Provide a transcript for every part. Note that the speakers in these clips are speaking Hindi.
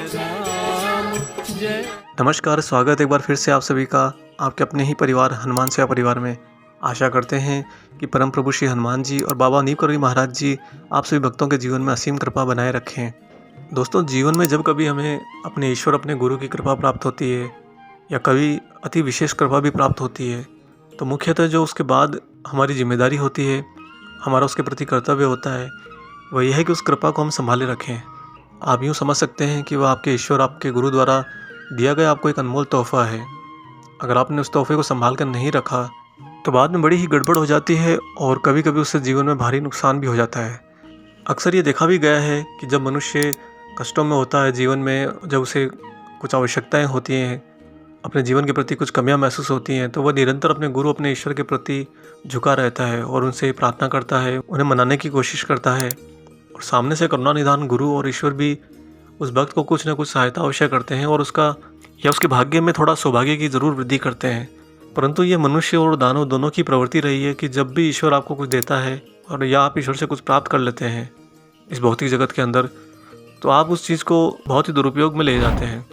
राम जय। नमस्कार, स्वागत एक बार फिर से आप सभी का आपके अपने ही परिवार हनुमान सेवा परिवार में। आशा करते हैं कि परम प्रभु श्री हनुमान जी और बाबा नीवकरोली महाराज जी आप सभी भक्तों के जीवन में असीम कृपा बनाए रखें। दोस्तों, जीवन में जब कभी हमें अपने ईश्वर अपने गुरु की कृपा प्राप्त होती है या कभी अति विशेष कृपा भी प्राप्त होती है, तो मुख्यतः जो उसके बाद हमारी जिम्मेदारी होती है, हमारा उसके प्रति कर्तव्य होता है, वह यह है कि उस कृपा को हम संभाले रखें। आप यूँ समझ सकते हैं कि वह आपके ईश्वर आपके गुरु द्वारा दिया गया आपको एक अनमोल तोहफ़ा है। अगर आपने उस तोहफ़े को संभाल कर नहीं रखा तो बाद में बड़ी ही गड़बड़ हो जाती है और कभी कभी उससे जीवन में भारी नुकसान भी हो जाता है। अक्सर ये देखा भी गया है कि जब मनुष्य कष्टों में होता है, जीवन में जब उसे कुछ आवश्यकताएं होती हैं, अपने जीवन के प्रति कुछ कमियां महसूस होती हैं, तो वह निरंतर अपने गुरु अपने ईश्वर के प्रति झुका रहता है और उनसे प्रार्थना करता है, उन्हें मनाने की कोशिश करता है। और सामने से करुणा निधान गुरु और ईश्वर भी उस भक्त को कुछ न कुछ सहायता अवश्य करते हैं और उसका या उसके भाग्य में थोड़ा सौभाग्य की ज़रूर वृद्धि करते हैं। परंतु ये मनुष्य और दानव दोनों की प्रवृत्ति रही है कि जब भी ईश्वर आपको कुछ देता है और या आप ईश्वर से कुछ प्राप्त कर लेते हैं इस भौतिक जगत के अंदर, तो आप उस चीज़ को बहुत ही दुरुपयोग में ले जाते हैं,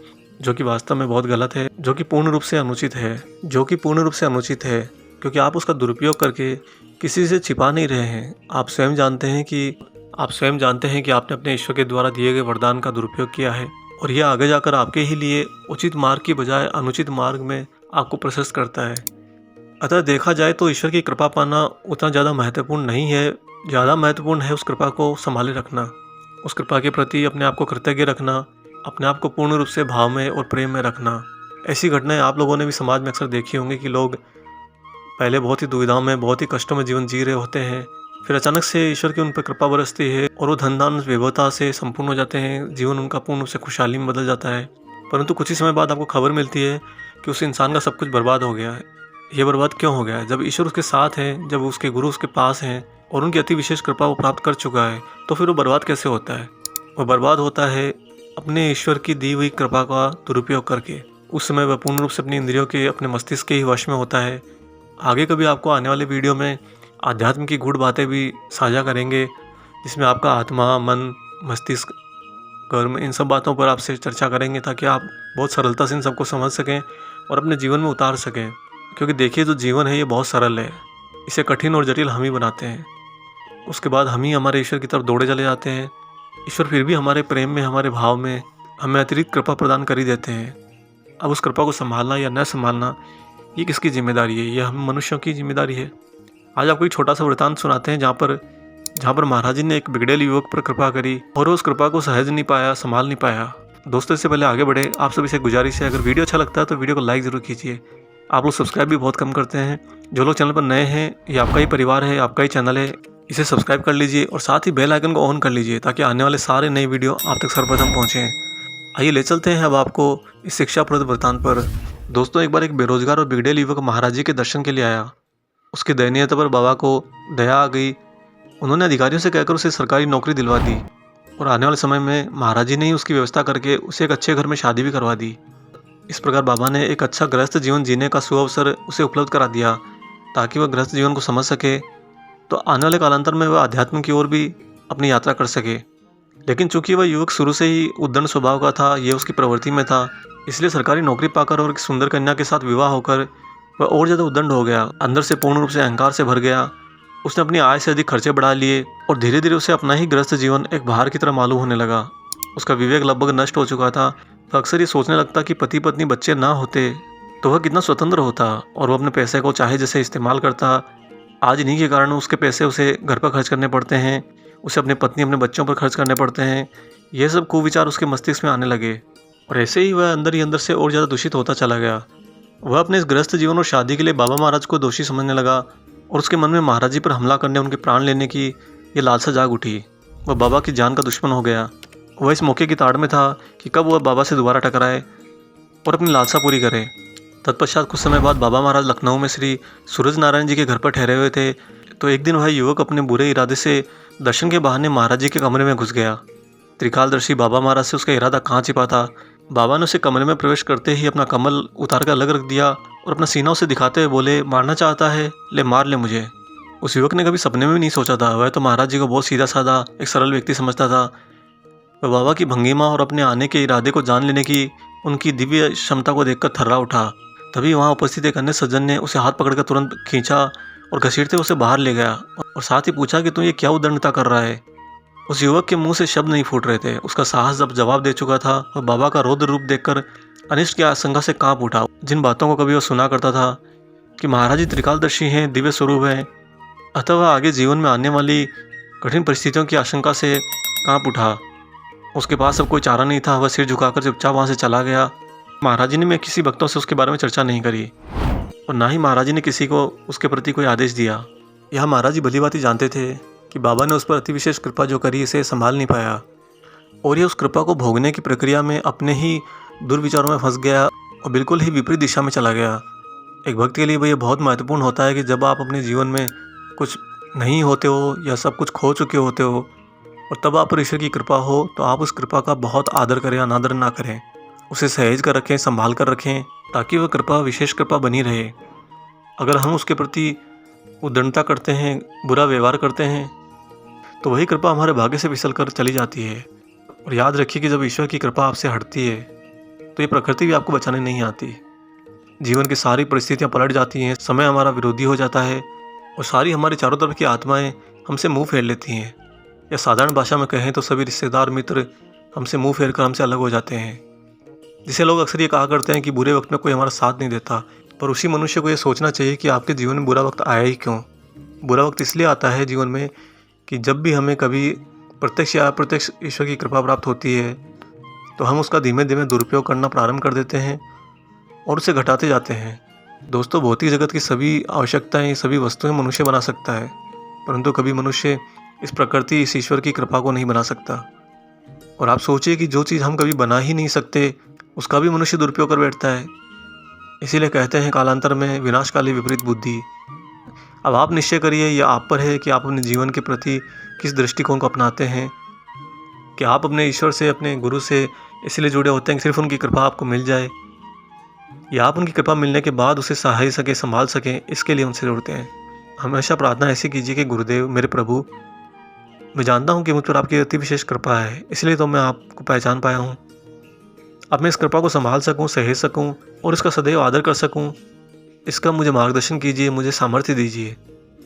जो कि वास्तव में बहुत गलत है, जो कि पूर्ण रूप से अनुचित है, क्योंकि आप उसका दुरुपयोग करके किसी से छिपा नहीं रहे हैं। आप स्वयं जानते हैं कि आपने अपने ईश्वर के द्वारा दिए गए वरदान का दुरुपयोग किया है और यह आगे जाकर आपके ही लिए उचित मार्ग की बजाय अनुचित मार्ग में आपको प्रशस्त करता है। अतः देखा जाए तो ईश्वर की कृपा पाना उतना ज़्यादा महत्वपूर्ण नहीं है, ज़्यादा महत्वपूर्ण है उस कृपा को संभाले रखना, उस कृपा के प्रति अपने आप को कृतज्ञ रखना, अपने आप को पूर्ण रूप से भाव में और प्रेम में रखना। ऐसी घटनाएं आप लोगों ने भी समाज में अक्सर देखी होंगी कि लोग पहले बहुत ही दुविधाओं में, बहुत ही कष्टों में जीवन जी रहे होते हैं, फिर अचानक से ईश्वर की उन पर कृपा बरसती है और वो धन धान विभवता से संपूर्ण हो जाते हैं, जीवन उनका पूर्ण रूप से खुशहाली में बदल जाता है। परंतु कुछ ही समय बाद आपको खबर मिलती है कि उस इंसान का सब कुछ बर्बाद हो गया है। ये बर्बाद क्यों हो गया है? जब ईश्वर उसके साथ है, जब उसके गुरु उसके पास हैं और उनकी अति विशेष कृपा वो प्राप्त कर चुका है, तो फिर वो बर्बाद कैसे होता है? वह बर्बाद होता है अपने ईश्वर की दी हुई कृपा का दुरुपयोग करके। उस समय वह पूर्ण रूप से अपनी इंद्रियों के, अपने मस्तिष्क के ही वश में होता है। आगे कभी आपको आने वाले वीडियो में आध्यात्म की गूढ़ बातें भी साझा करेंगे, जिसमें आपका आत्मा, मन, मस्तिष्क, कर्म, इन सब बातों पर आपसे चर्चा करेंगे ताकि आप बहुत सरलता से इन सबको समझ सकें और अपने जीवन में उतार सकें। क्योंकि देखिए, जो जीवन है ये बहुत सरल है, इसे कठिन और जटिल हम ही बनाते हैं। उसके बाद हम ही हमारे ईश्वर की तरफ दौड़े चले जाते हैं। ईश्वर फिर भी हमारे प्रेम में, हमारे भाव में हमें अतिरिक्त कृपा प्रदान कर ही देते हैं। अब उस कृपा को संभालना या न संभालना ये किसकी जिम्मेदारी है? ये हम मनुष्यों की जिम्मेदारी है। आज आपको एक छोटा सा वृतांत सुनाते हैं जहाँ पर महाराज जी ने एक बिगड़ेल युवक पर कृपा करी और उस कृपा को सहज नहीं पाया, संभाल नहीं पाया। दोस्तों, इससे पहले आगे बढ़े आप सभी से गुजारिश है, अगर वीडियो अच्छा लगता है तो वीडियो को लाइक ज़रूर कीजिए। आप लोग सब्सक्राइब भी बहुत कम करते हैं। जो लोग चैनल पर नए हैं, ये आपका ही परिवार है, आपका ही चैनल है, इसे सब्सक्राइब कर लीजिए और साथ ही बेल आइकन को ऑन कर लीजिए ताकि आने वाले सारे नए वीडियो आप तक सर्वप्रथम पहुँचें। आइए ले चलते हैं अब आपको इस शिक्षाप्रद वृतांत पर। दोस्तों, एक बार एक बेरोजगार और बिगड़ेल युवक महाराज जी के दर्शन के लिए आया। उसकी दयनीयता पर बाबा को दया आ गई। उन्होंने अधिकारियों से कहकर उसे सरकारी नौकरी दिलवा दी और आने वाले समय में महाराज जी ने ही उसकी व्यवस्था करके उसे एक अच्छे घर में शादी भी करवा दी। इस प्रकार बाबा ने एक अच्छा गृहस्थ जीवन जीने का सुअवसर उसे उपलब्ध करा दिया ताकि वह गृहस्थ जीवन को समझ सके, तो आने वाले कालांतर में वह आध्यात्म की ओर भी अपनी यात्रा कर सके। लेकिन चूंकि वह युवक शुरू से ही उद्दंड स्वभाव का था, ये उसकी प्रवृत्ति में था, इसलिए सरकारी नौकरी पाकर और एक सुंदर कन्या के साथ विवाह होकर वह और ज़्यादा उद्दंड हो गया, अंदर से पूर्ण रूप से अहंकार से भर गया। उसने अपनी आय से अधिक खर्चे बढ़ा लिए और धीरे धीरे उसे अपना ही गृहस्थ जीवन एक भार की तरह मालूम होने लगा। उसका विवेक लगभग नष्ट हो चुका था। वह अक्सर ये सोचने लगता कि पति पत्नी बच्चे ना होते तो वह कितना स्वतंत्र होता और वह अपने पैसे को चाहे जैसे इस्तेमाल करता। आज इन्हीं के कारण उसके पैसे उसे घर पर खर्च करने पड़ते हैं, उसे अपनी पत्नी, अपने बच्चों पर खर्च करने पड़ते हैं। यह सब कुविचार उसके मस्तिष्क में आने लगे और ऐसे ही वह अंदर ही अंदर से और ज़्यादा दूषित होता चला गया। वह अपने इस गृहस्थ जीवन और शादी के लिए बाबा महाराज को दोषी समझने लगा और उसके मन में महाराज जी पर हमला करने, उनके प्राण लेने की ये लालसा जाग उठी। वह बाबा की जान का दुश्मन हो गया। वह इस मौके की ताड़ में था कि कब वह बाबा से दोबारा टकराए और अपनी लालसा पूरी करे। तत्पश्चात कुछ समय बाद बाबा महाराज लखनऊ में श्री सूरज नारायण जी के घर पर ठहरे हुए थे, तो एक दिन वह युवक अपने बुरे इरादे से दर्शन के बहाने महाराज जी के कमरे में घुस गया। त्रिकालदर्शी बाबा महाराज से उसका इरादा कहाँ छिपा था। बाबा ने उसे कमरे में प्रवेश करते ही अपना कमल उतार कर अलग रख दिया और अपना सीना उसे दिखाते हुए बोले, मारना चाहता है? ले मार ले मुझे। उस युवक ने कभी सपने में भी नहीं सोचा था, वह तो महाराज जी को बहुत सीधा साधा एक सरल व्यक्ति समझता था। वह बाबा की भंगिमा और अपने आने के इरादे को जान लेने की उनकी दिव्य क्षमता को देखकर थर्रा उठा। तभी वहाँ उपस्थित एक अन्य सज्जन ने उसे हाथ पकड़कर तुरंत खींचा और घसीटते उसे बाहर ले गया और साथ ही पूछा कि तू ये क्या उद्दंडता कर रहा है। उस युवक के मुंह से शब्द नहीं फूट रहे थे। उसका साहस जब जवाब दे चुका था, वह बाबा का रौद्र रूप देखकर अनिष्ट की आशंका से कांप उठा। जिन बातों को कभी वह सुना करता था कि महाराज जी त्रिकालदर्शी हैं, दिव्य स्वरूप हैं, अतः वह आगे जीवन में आने वाली कठिन परिस्थितियों की आशंका से कांप उठा। उसके पास अब कोई चारा नहीं था। वह सिर झुकाकर चुपचाप वहाँ से चला गया। महाराज जी ने मैं किसी भक्तों से उसके बारे में चर्चा नहीं करी और ना ही महाराज जी ने किसी को उसके प्रति कोई आदेश दिया। यह महाराज जी भली भांति जानते थे कि बाबा ने उस पर अति विशेष कृपा जो करी इसे संभाल नहीं पाया और यह उस कृपा को भोगने की प्रक्रिया में अपने ही दुर्विचारों में फंस गया और बिल्कुल ही विपरीत दिशा में चला गया। एक भक्त के लिए यह बहुत महत्वपूर्ण होता है कि जब आप अपने जीवन में कुछ नहीं होते हो या सब कुछ खो चुके होते हो और तब आप पर ईश्वर की कृपा हो तो आप उस कृपा का बहुत आदर करें, अनादर ना करें, उसे सहेज कर रखें, संभाल कर रखें, ताकि वह कृपा विशेष कृपा बनी रहे। अगर हम उसके प्रति उद्दंडता करते हैं, बुरा व्यवहार करते हैं, तो वही कृपा हमारे भाग्य से फिसल कर चली जाती है। और याद रखिए कि जब ईश्वर की कृपा आपसे हटती है तो ये प्रकृति भी आपको बचाने नहीं आती। जीवन की सारी परिस्थितियाँ पलट जाती हैं, समय हमारा विरोधी हो जाता है और सारी हमारी चारों तरफ की आत्माएं हमसे मुंह फेर लेती हैं, या साधारण भाषा में कहें तो सभी रिश्तेदार मित्र हमसे मुंह फेर कर हमसे अलग हो जाते हैं। जिसे लोग अक्सर ये कहा करते हैं कि बुरे वक्त में कोई हमारा साथ नहीं देता, पर उसी मनुष्य को ये सोचना चाहिए कि आपके जीवन में बुरा वक्त आया ही क्यों। बुरा वक्त इसलिए आता है जीवन में कि जब भी हमें कभी प्रत्यक्ष या अप्रत्यक्ष ईश्वर की कृपा प्राप्त होती है तो हम उसका धीमे धीमे दुरुपयोग करना प्रारंभ कर देते हैं और उसे घटाते जाते हैं। दोस्तों, भौतिक जगत की सभी आवश्यकताएं, सभी वस्तुएं मनुष्य बना सकता है, परंतु कभी मनुष्य इस प्रकृति, इस ईश्वर की कृपा को नहीं बना सकता। और आप सोचिए कि जो चीज़ हम कभी बना ही नहीं सकते उसका भी मनुष्य दुरुपयोग कर बैठता है। इसीलिए कहते हैं कालांतर में विनाशकाली विपरीत बुद्धि। अब आप निश्चय करिए, यह आप पर है कि आप अपने जीवन के प्रति किस दृष्टिकोण को अपनाते हैं। कि आप अपने ईश्वर से, अपने गुरु से इसलिए जुड़े होते हैं कि सिर्फ उनकी कृपा आपको मिल जाए, या आप उनकी कृपा मिलने के बाद उसे सहाय सके, संभाल सकें, इसके लिए उनसे जुड़ते हैं। हमेशा प्रार्थना ऐसी कीजिए कि गुरुदेव, मेरे प्रभु, मैं जानता हूँ कि मुझ पर आपकी अति विशेष कृपा है, इसलिए तो मैं आपको पहचान पाया हूँ। अब मैं इस कृपा को संभाल सकूँ, सहेज सकूँ और इसका सदैव आदर कर सकूँ, इसका मुझे मार्गदर्शन कीजिए, मुझे सामर्थ्य दीजिए।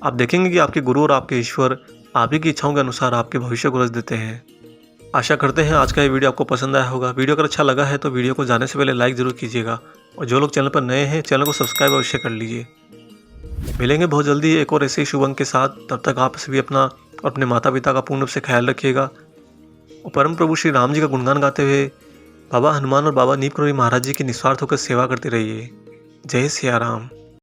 आप देखेंगे कि आपके गुरु और आपके ईश्वर आप ही की इच्छाओं के अनुसार आपके भविष्य को रच देते हैं। आशा करते हैं आज का ये वीडियो आपको पसंद आया होगा। वीडियो अगर अच्छा लगा है तो वीडियो को जाने से पहले लाइक ज़रूर कीजिएगा और जो लोग चैनल पर नए हैं चैनल को सब्सक्राइब अवश्य कर लीजिए। मिलेंगे बहुत जल्दी एक और ऐसे ही शुभ अंक के साथ। तब तक आप सभी अपना और अपने माता पिता का पूर्ण रूप से ख्याल रखिएगा और परम प्रभु श्री राम जी का गुणगान गाते हुए बाबा हनुमान और बाबा नीम करोली महाराज जी की निस्वार्थ होकर सेवा करते रहिए। जय सिया राम।